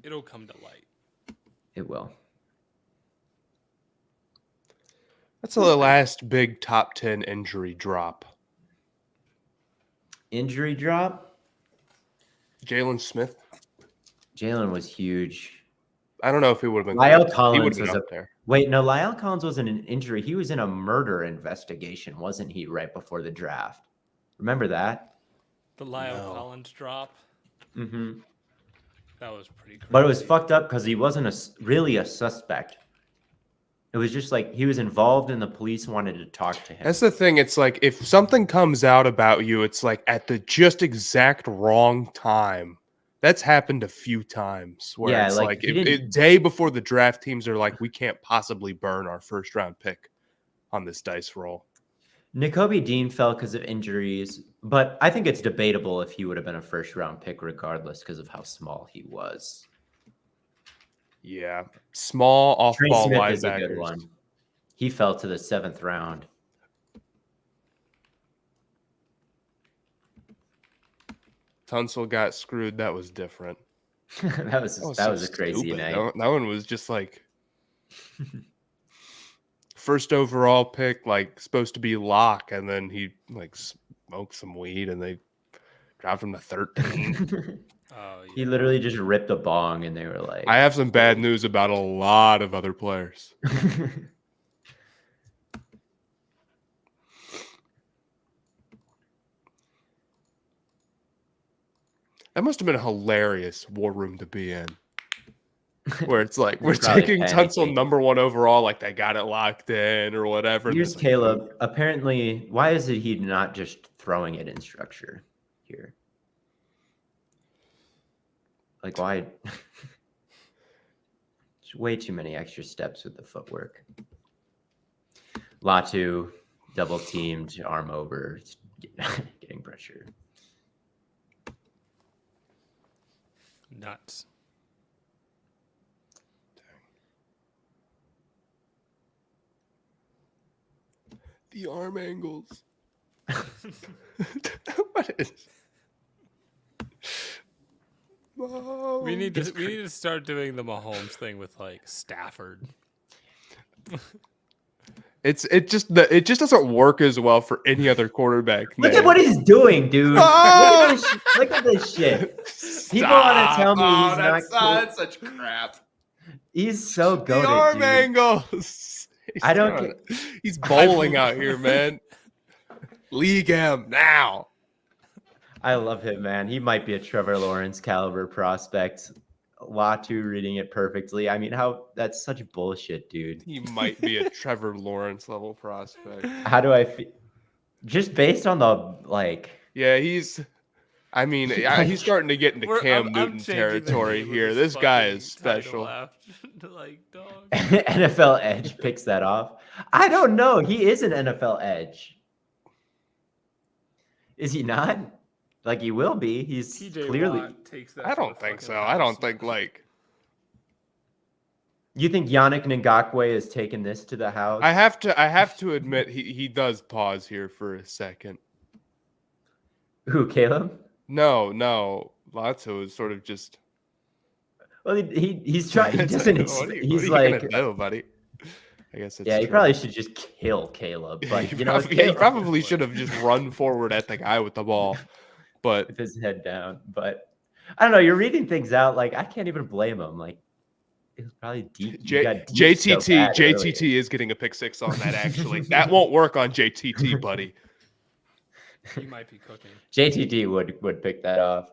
It'll come to light. It will. That's the last big top 10 injury drop. Injury drop? Jalen Smith. Jalen was huge. I don't know if he would have been. Lyle close. Collins he would was have been up there. Wait, no, Lyle Collins wasn't an injury. He was in a murder investigation, wasn't he, right before the draft? Remember that? The Lyle No. Collins drop. Mm-hmm. That was pretty crazy. But it was fucked up because he wasn't really a suspect. It was just like he was involved and the police wanted to talk to him. That's the thing. It's like if something comes out about you, it's like at the just exact wrong time. That's happened a few times where Yeah, it's like, like he didn't- day before the draft, teams are like, we can't possibly burn our first round pick on this dice roll. Nakobe Dean fell because of injuries, but I think it's debatable if he would have been a first round pick regardless because of how small he was. Yeah, small off Trey ball Smith is a good linebackers. one. He fell to the 7th round. Tunsil got screwed. That was different. that was so a crazy stupid. night. That one was just like first overall pick, like supposed to be lock, and then he like smoked some weed, and they dropped him to 13. Oh, yeah. He literally just ripped a bong, and they were like, I have some bad news about a lot of other players. That must have been a hilarious war room to be in. Where it's like, we're Probably taking panicking. Tunsil #1 overall, like they got it locked in or whatever. Here's It's like, Caleb. Apparently, why is he not just throwing it in structure here? Like, why? There's way too many extra steps with the footwork. Latu, double teamed, arm over, getting pressure. Nuts. the arm angles. What is? We need to start doing the Mahomes thing with like Stafford. It just doesn't work as well for any other quarterback. Look name. at what he's doing, dude. Oh! Look at this shit. People want to tell me he's that's, not. that's such crap. He's so The goated, arm dude. angles. I don't. He's bowling out here, man. League him now. I love him, man. He might be a Trevor Lawrence caliber prospect. Latu reading it perfectly. I mean, that's such bullshit, dude. He might be a Trevor Lawrence level prospect. How do I feel? Just based on the like. Yeah, he's starting to get into Cam Newton territory here. This guy is special. Like, dog. NFL Edge picks that off. I don't know. He is an NFL Edge. Is he not? Like, he will be. He's TJ clearly. Watt takes that I to don't the think fucking so. I don't house. think like. You think Yannick Ngakwe has taken this to the house? I have to admit he does pause here for a second. Who, Caleb? No, Latu is sort of just. Well, he's trying. He It's doesn't. like, what are you He's gonna like, do, buddy? I guess it's yeah. He true. probably should just kill Caleb. But he you know, probably should have just run forward at the guy with the ball, but with his head down. But I don't know. You're reading things out. Like, I can't even blame him. Like, it was probably deep. You got deep so bad JTT earlier. is getting a pick six on that. Actually, that won't work on JTT, buddy. He might be cooking. JTT would pick that off.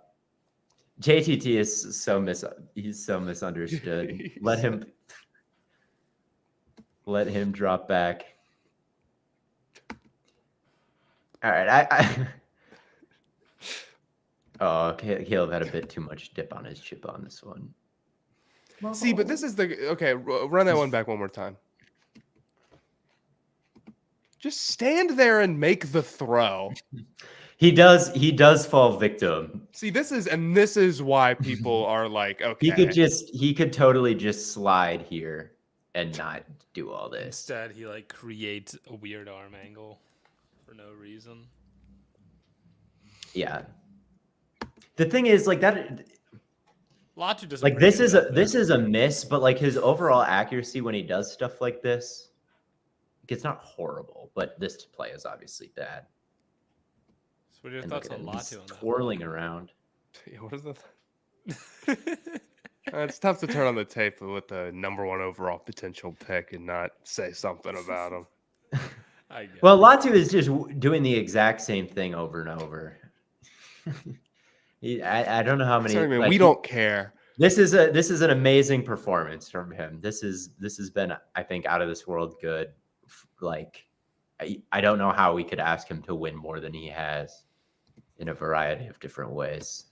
JTT is he's so misunderstood. Let him drop back. All right, Oh, Caleb had a bit too much dip on his chip on this one. See, but this is run that one back one more time. Just stand there and make the throw. He does fall victim. See, this is why people are like, okay. He could totally just slide here and not do all this. Instead, he like creates a weird arm angle for no reason. Yeah. The thing is, like, that Latu doesn't like this is a miss, but like his overall accuracy when he does stuff like this, it's not horrible, but this play is obviously bad. So what are your And thoughts look at on him, he's Latu on that? twirling around. Yeah, what is that? It's tough to turn on the tape with the number 1 overall potential pick and not say something about him. I guess. Well, Latu is just doing the exact same thing over and over. I don't know how many. Sorry, man, like, we don't care. This is an amazing performance from him. This has been, I think, out of this world good. Like, I don't know how we could ask him to win more than he has in a variety of different ways.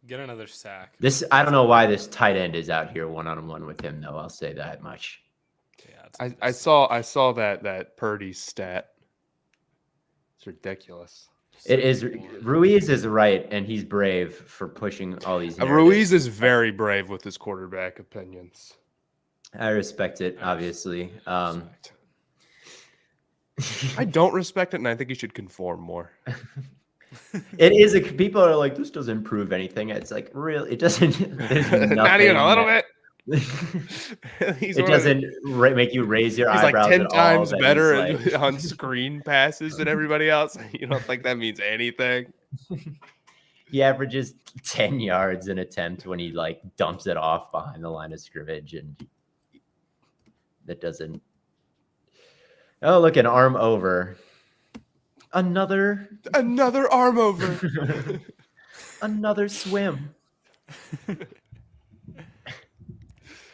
Get another sack. I don't know why this tight end is out here 1-on-1 with him, though. I'll say that much. Yeah, I saw that Purdy stat. It's ridiculous. It is. Ruiz is right, and he's brave for pushing all these. Ruiz is very brave with his quarterback opinions. I respect it, obviously. I don't respect it, and I think he should conform more. It is. People are like, this doesn't prove anything. It's like, really, it doesn't. Not even a little bit. It doesn't make you raise your eyebrows. He's like 10 times better like... on screen passes than everybody else. You don't think that means anything? He averages 10 yards an attempt when he like dumps it off behind the line of scrimmage, and that doesn't. Oh, look, an arm over. Another arm over. Another swim.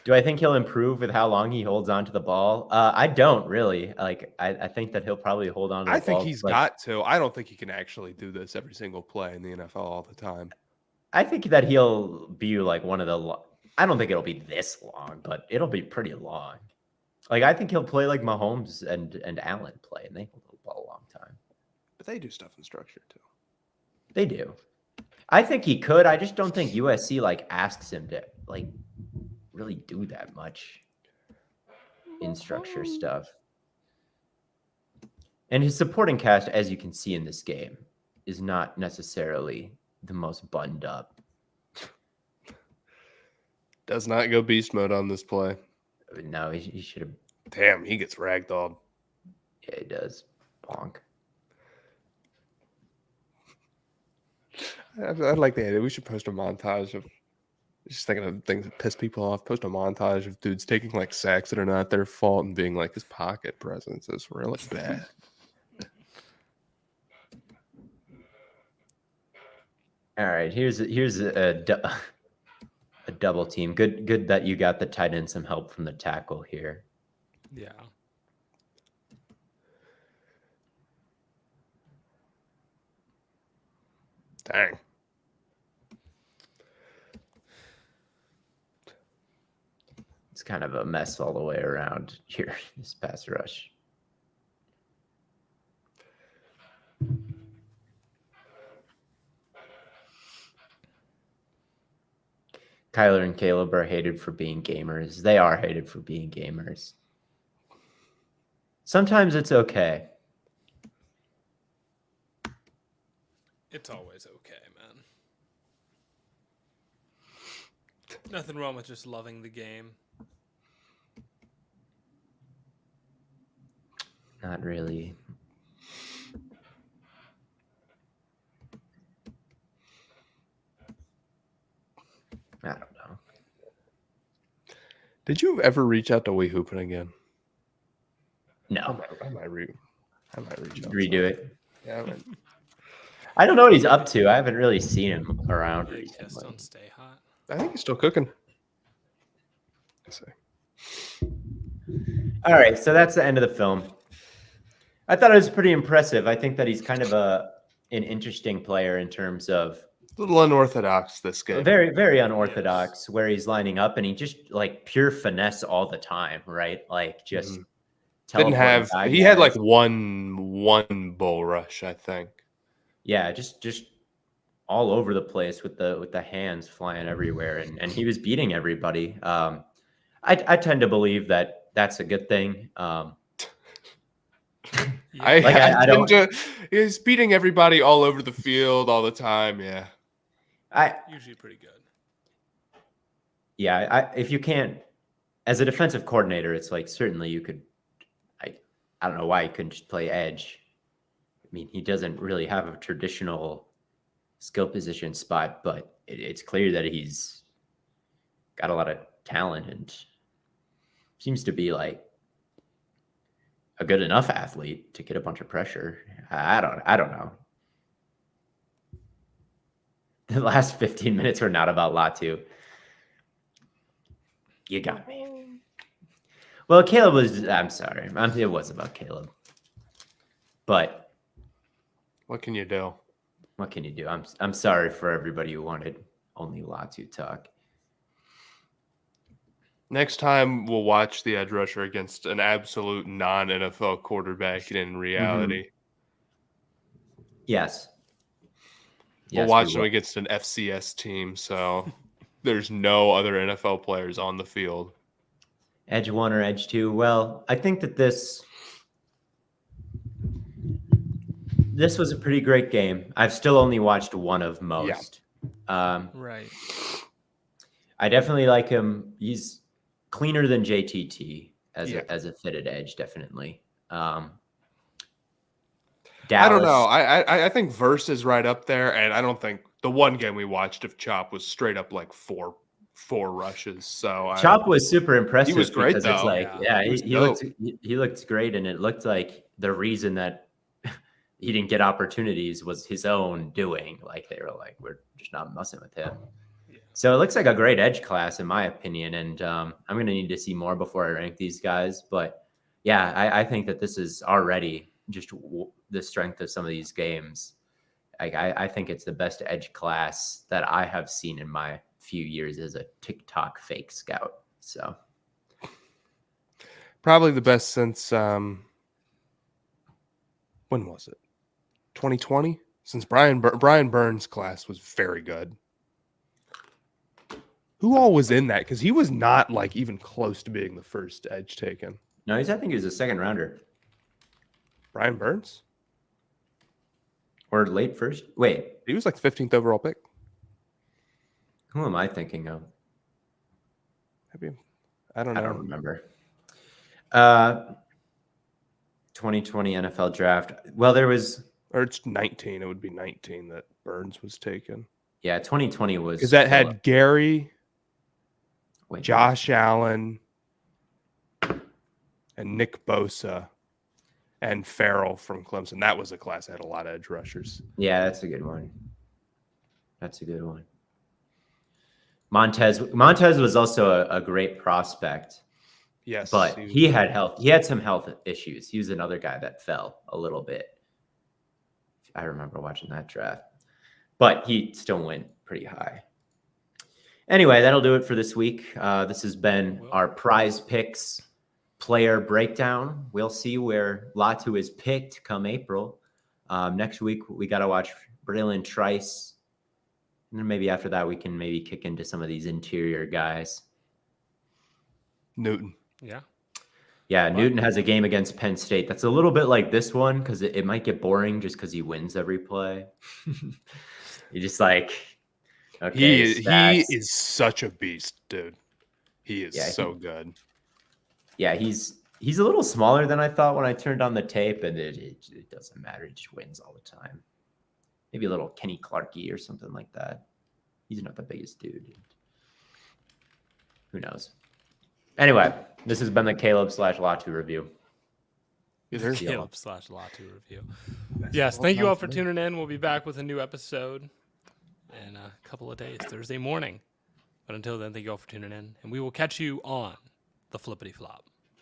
Do I think he'll improve with how long he holds on to the ball? I don't really. Like, I think that he'll probably hold on to the ball. I think he's got to. I don't think he can actually do this every single play in the NFL all the time. I think that he'll be like one of the I don't think it'll be this long, but it'll be pretty long. Like, I think he'll play like Mahomes and Allen play, and they hold the ball a long time. But they do stuff in structure too. They do. I think he could. I just don't think USC like asks him to like really do that much in structure stuff. And his supporting cast, as you can see in this game, is not necessarily the most buttoned up. Does not go beast mode on this play. No, he should have. Damn, he gets ragdolled. Yeah, he does. Bonk. I'd like the idea. We should post a montage of just thinking of things that piss people off. Post a montage of dudes taking like sacks that are not their fault and being like, his pocket presence is really bad. All right, here's a double team. Good that you got the tight end some help from the tackle here. Yeah. Dang. It's kind of a mess all the way around here, this pass rush. Kyler and Caleb are hated for being gamers. They are hated for being gamers. Sometimes it's okay. It's always okay, man. Nothing wrong with just loving the game. Not really. I don't know. Did you ever reach out to We Hoopin' again? No. I might reach out. Redo it. Yeah. I don't know what he's up to. I haven't really seen him around Yeah, recently. just don't stay hot. I think he's still cooking. Let's see. All right, so that's the end of the film. I thought it was pretty impressive. I think that he's kind of an interesting player in terms of A little unorthodox this game. very, very unorthodox where he's lining up, and he just like pure finesse all the time, right? Like just didn't have. teleport He had like one bull rush, I think. Yeah, just all over the place with the hands flying everywhere, and he was beating everybody. I tend to believe that that's a good thing. Yeah. I don't. He's beating everybody all over the field all the time. Yeah. Usually pretty good. Yeah, if you can't, as a defensive coordinator, it's like certainly you could. I don't know why he couldn't just play edge. I mean, he doesn't really have a traditional skill position spot, but it's clear that he's got a lot of talent and seems to be like a good enough athlete to get a bunch of pressure. I don't know. The last 15 minutes were not about Latu. You got me. Well, Caleb was. I'm sorry. It was about Caleb. But What can you do? what can you do? I'm sorry for everybody who wanted only Latu talk. Next time we'll watch the edge rusher against an absolute non-NFL quarterback in reality. Yes. We'll Yes, watch we them will. against an FCS team, so there's no other NFL players on the field. Edge 1 or Edge 2. Well, I think that this was a pretty great game. I've still only watched one of most. Right. I definitely like him. He's cleaner than JTT as Yeah. a fitted edge, definitely. I Dallas, don't know. I think Verse is right up there, and I don't think The one game we watched of Chop was straight up like four rushes. So Chop was super impressive. was great, because it's though. like, yeah, He was he looked great, and it looked like the reason that he didn't get opportunities was his own doing. Like they were like, we're just not messing with him. Yeah. So it looks like a great edge class in my opinion, and I'm going to need to see more before I rank these guys. But yeah, I think that this is already just the strength of some of these games. I think it's the best edge class that I have seen in my few years as a TikTok fake scout. So probably the best since when was it? 2020? Since Brian Burns' class was very good. Who all was in that? Because he was not like even close to being the first edge taken. no, I think he was a second rounder Brian Burns? or late first. Wait, He was like 15th overall pick. who am I thinking of? Maybe. I don't know. I don't remember. 2020 NFL draft. Well, there was. Or it's 19. It would be 19 that Burns was taken. Yeah, 2020 was. Because that had Gary, Wait, Josh Allen, and Nick Bosa, and Farrell from Clemson. That was a class that had a lot of edge rushers. Yeah, that's a good one. That's a good one. Montez was also a great prospect. Yes, But he had some health issues. He was another guy that fell a little bit. I remember watching that draft. But he still went pretty high. Anyway, that'll do it for this week. This has been our prize picks player breakdown. We'll see where Latu is picked come April. Next week, we got to watch Braylon Trice. And then maybe after that, we can maybe kick into some of these interior guys. Newton. Yeah. Yeah, Newton has a game against Penn State. That's a little bit like this one because it might get boring just because he wins every play. You're just like, okay. He is such a beast, dude. He is so good. Yeah, he's a little smaller than I thought when I turned on the tape, and it doesn't matter. He just wins all the time. Maybe a little Kenny Clarkey or something like that. He's not the biggest dude. Who knows? Anyway, this has been the Caleb/Latu review. Caleb/Latu review. Yes, thank you all for tuning in. We'll be back with a new episode in a couple of days, Thursday morning. But until then, thank you all for tuning in, and we will catch you on the Flippity Flop.